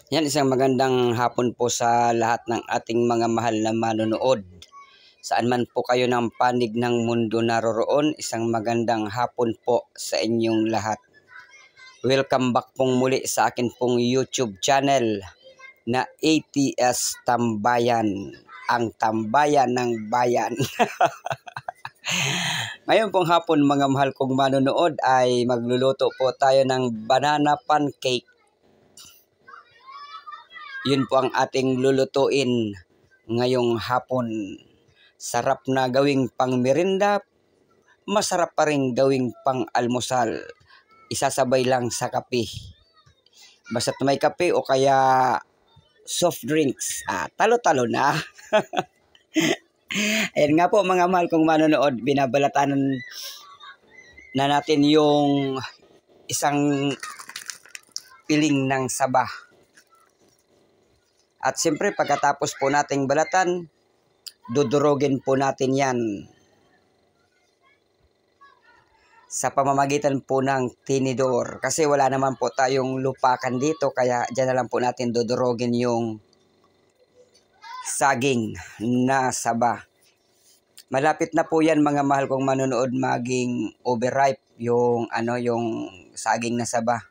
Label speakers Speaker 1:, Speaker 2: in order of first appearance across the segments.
Speaker 1: Yan, isang magandang hapon po sa lahat ng ating mga mahal na manonood. Saan man po kayo ng panig ng mundo naroroon, isang magandang hapon po sa inyong lahat. Welcome back pong muli sa akin pong YouTube channel na ATS Tambayan, ang tambayan ng bayan. Ngayon pong hapon mga mahal kong manonood ay magluluto po tayo ng banana pancake. Yun po ang ating lulutuin ngayong hapon. Sarap na gawing pang merienda, masarap pa rin gawing pang almusal. Isasabay lang sa kape. Basta't may kape o kaya soft drinks, talo-talo na. Ayan nga po mga mahal kong manonood, binabalatan na natin yung isang piling ng saba. At siyempre pagkatapos po nating balatan, dudurogin po natin yan sa pamamagitan po ng tinidor. Kasi wala naman po tayong lupakan dito, kaya dyan na lang po natin dudurogin yung saging na saba. Malapit na po yan mga mahal kong manonood maging overripe yung saging na saba.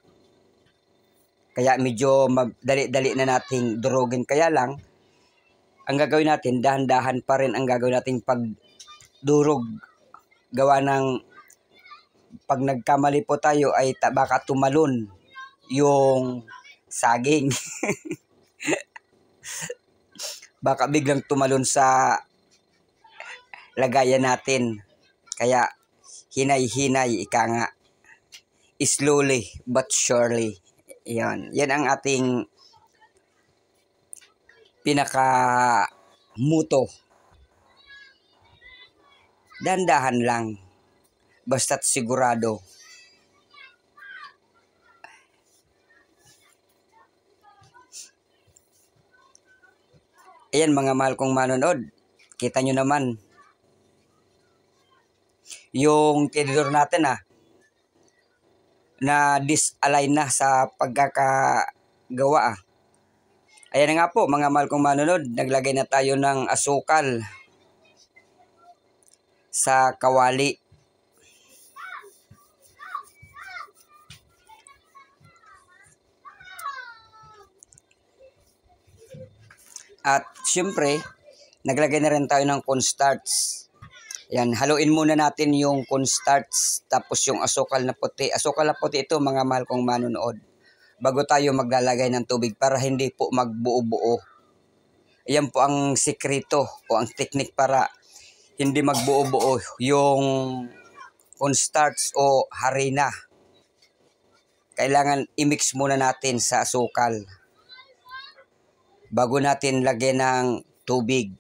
Speaker 1: Kaya medyo dali-dali na nating durugin. Kaya lang, ang gagawin natin, dahan-dahan pa rin ang gagawin nating pagdurog. Gawa ng, pag nagkamali po tayo ay baka tumalon yung saging. Baka biglang tumalon sa lagayan natin. Kaya, hinay-hinay, ika nga. Slowly but surely. Yan ang ating pinaka-muto. Dandahan lang. Basta't sigurado. Ayan mga mahal kong manonood. Kita nyo naman. Yung tinidor natin na disalign na sa pagkakagawa. Ayan na nga po mga mahal kong manonood, naglagay na tayo ng asukal sa kawali. At syempre, naglagay na rin tayo ng cornstarch. Yan, haluin muna natin yung cornstarch tapos yung asukal na puti. Asukal na puti ito mga mahal kong manonood. Bago tayo maglalagay ng tubig para hindi po magbuo-buo. Yan po ang sikreto o ang teknik para hindi magbuo-buo yung cornstarch o harina. Kailangan i-mix muna natin sa asukal bago natin lagyan ng tubig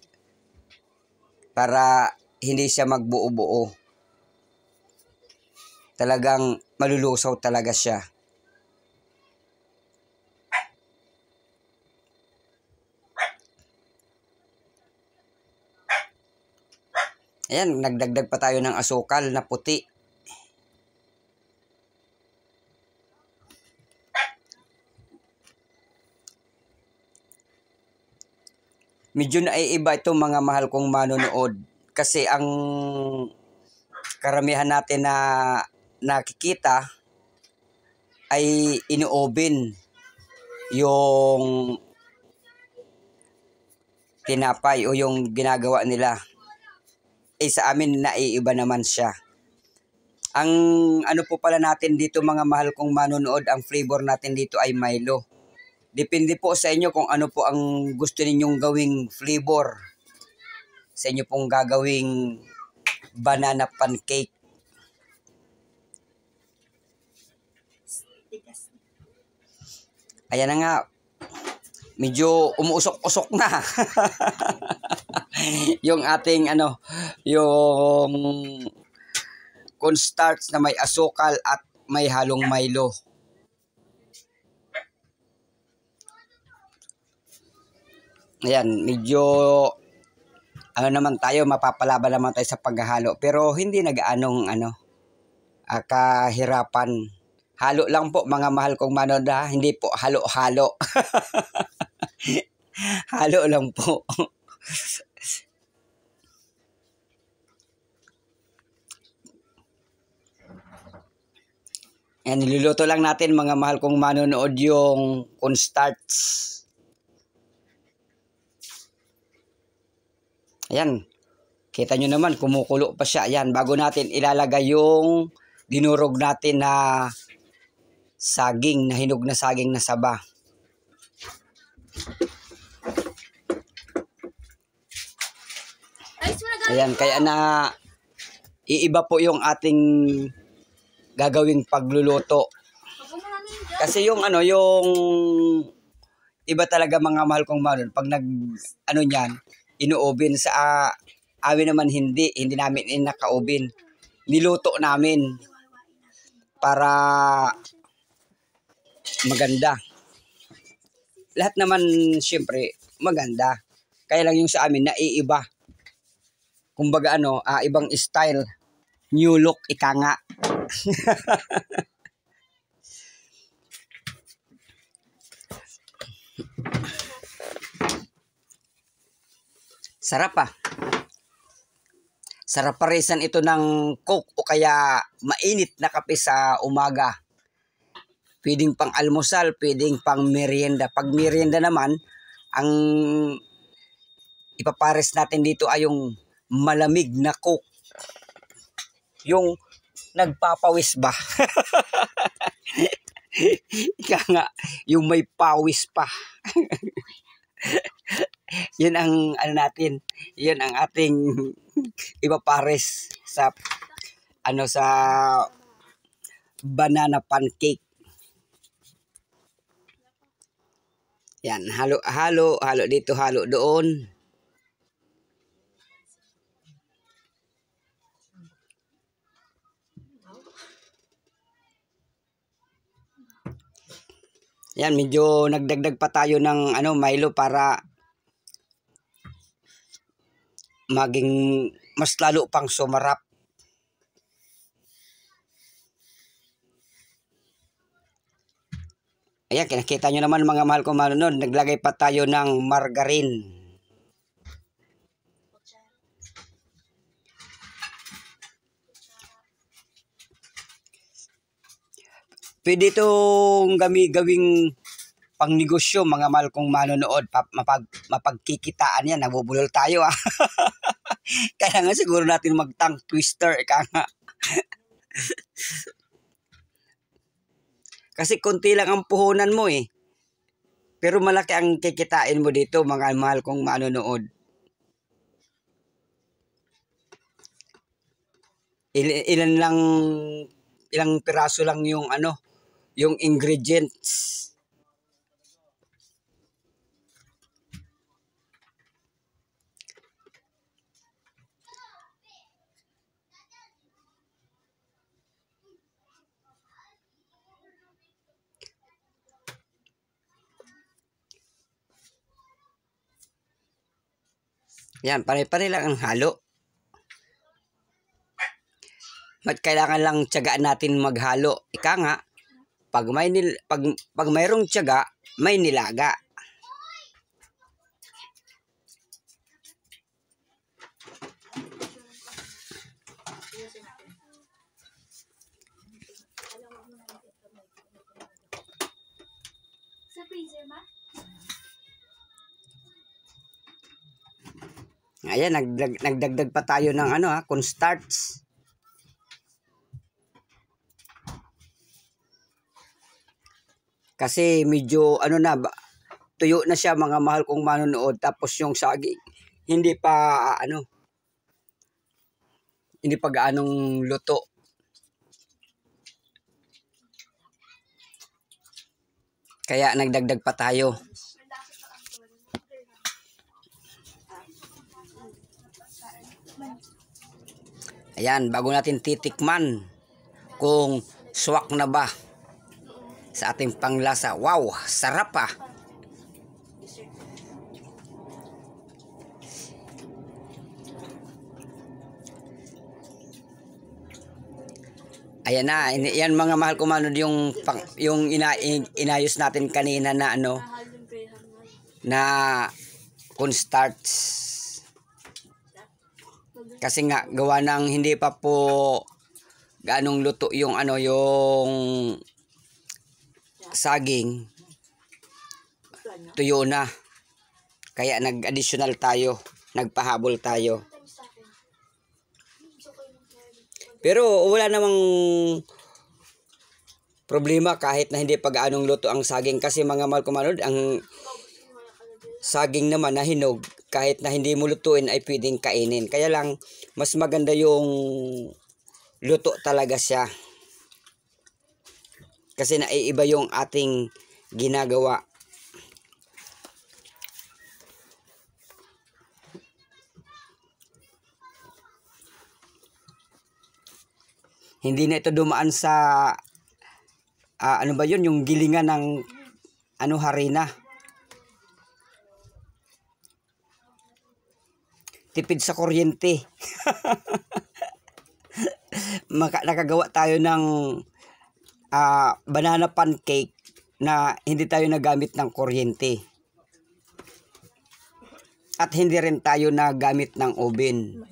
Speaker 1: para hindi siya magbuo-buo. Talagang malulusaw talaga siya. Ayan, nagdagdag pa tayo ng asukal na puti. Medyo naiiba ito mga mahal kong manonood. Kasi ang karamihan natin na nakikita ay ino-oven yung tinapay o yung ginagawa nila. Sa amin naiiba naman siya. Ang ano po pala natin dito mga mahal kong manonood, ang flavor natin dito ay Milo. Depende po sa inyo kung ano po ang gusto ninyong gawing flavor sa inyo pong gagawing banana pancake. Ayan na nga. Medyo umuusok-usok na. Yung ating yung cornstarch na may asukal at may halong Milo. Ayan, medyo naman tayo, mapapalaban naman tayo sa paghahalo. Pero hindi nag-aanong kahirapan. Halo lang po mga mahal kong manood ha. Hindi po halo-halo. Halo lang po. Yan, niluluto lang natin mga mahal kong manonood yung cornstarch. Ayan. Kita nyo naman, kumukulo pa siya. Ayan, bago natin ilalagay yung dinurog natin na saging, na hinog na saging na saba. Ayan, kaya na iiba po yung ating gagawing pagluluto. Kasi yung ano, yung iba talaga mga mahal kong manood, pag ano niyan, ino-oven sa amin naman hindi namin inaka-oven. Niluto namin para maganda. Lahat naman siyempre maganda. Kaya lang yung sa amin naiiba. Kumbaga ano, ibang style, new look ika nga. Sarap ah. Sarap parisan ito ng Coke o kaya mainit na kape sa umaga. Pwedeng pang almusal, pwedeng pang merienda. Pag merienda naman, ang ipapares natin dito ay yung malamig na Coke. Yung nagpapawis ba? Ika nga, yung may pawis pa. Yun ang ano natin, yun ang ating ipapares sa ano sa banana pancake. Yan, halo dito, halo doon. Yan, medyo nagdagdag pa tayo ng ano, Milo para maging mas lalo pang sumarap. Ayan, kinakita nyo naman mga mahal kong manonood, naglagay pa tayo ng margarine. Pwede itong gawing pang negosyo mga mahal kong manonood, mapagkikitaan yan, nabubulol tayo ah. Kaya nga siguro natin mag-tongue twister, ika nga. Kasi konti lang ang puhunan mo eh. Pero malaki ang kikitain mo dito mga mahal kong manonood. Ilang piraso lang yung ano, yung ingredients. Yan, pare-pare lang ang halo. Kailangan lang tiyagaan natin maghalo. Ika nga, pag mayroong tiyaga, may nilaga.
Speaker 2: Sa freezer ba?
Speaker 1: Ayan, nagdagdag pa tayo ng ano cornstarch. Kasi medyo ano na, tuyo na siya mga mahal kong manonood. Tapos yung saging, hindi pa gaanong luto. Kaya nagdagdag pa tayo. Ayan, bago natin titikman kung swak na ba sa ating panglasa. Wow, sarap ah. Ayan na, yan mga mahal ko manod yung inayos natin kanina na ano, na cornstarch. Kasi nga gawa ng hindi pa po gaanong luto yung ano, yung saging. Tuyo na. Kaya nag-additional tayo, nagpahabol tayo. Pero wala namang problema kahit na hindi pa gaanong luto ang saging, kasi mga mahal ko manod, ang saging naman na hinog kahit na hindi mo lutuin ay pwedeng kainin. Kaya lang mas maganda yung luto talaga siya. Kasi naiiba yung ating ginagawa. Hindi na ito dumaan sa ano ba yun, yung gilingan ng ano, harina. Tipid sa kuryente. Nakagawa tayo ng banana pancake na hindi tayo nagamit ng kuryente. At hindi rin tayo nagamit ng oven.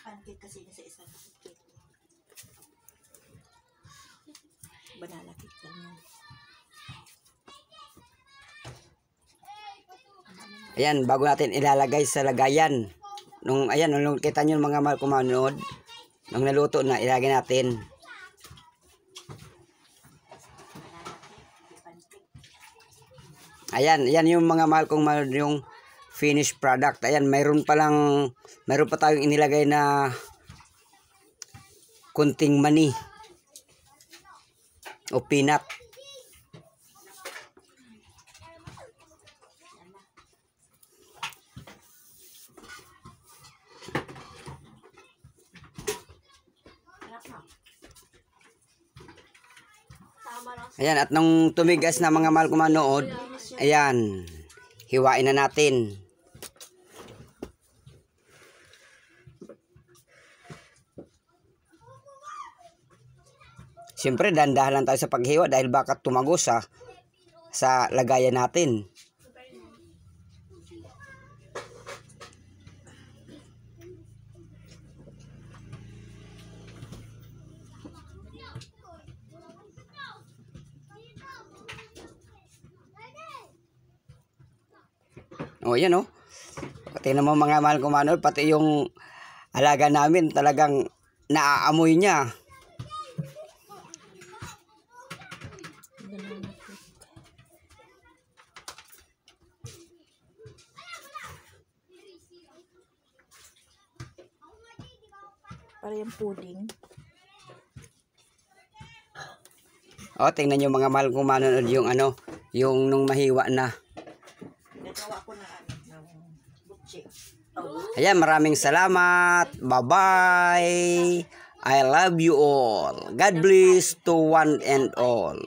Speaker 3: Pancake kasi sa isang cake. Banana cake lang yan.
Speaker 1: Ayan, bago natin ilalagay sa lagayan. Nung kita nyo mga mahal ko manood, nung naluto na, ilagay natin. Ayan yung mga mahal kong manood, yung finished product. Ayan, mayroon pa tayong inilagay na kunting mani o peanut. Ayan, at nung tumigas na mga mahal ko manood, ayan, hiwain na natin. Siyempre, dandahan lang tayo sa paghiwa dahil baka tumagos sa lagayan natin. O, yan o. Pati naman mga mahal ko manood, pati yung alaga namin talagang naaamoy niya.
Speaker 3: Para yung pudding.
Speaker 1: O, tingnan nyo mga mahal ko manood yung ano, yung nung mahiwa na.
Speaker 3: Nagawa ko ng butche.
Speaker 1: Ayan, maraming salamat. Bye-bye. I love you all. God bless to one and all.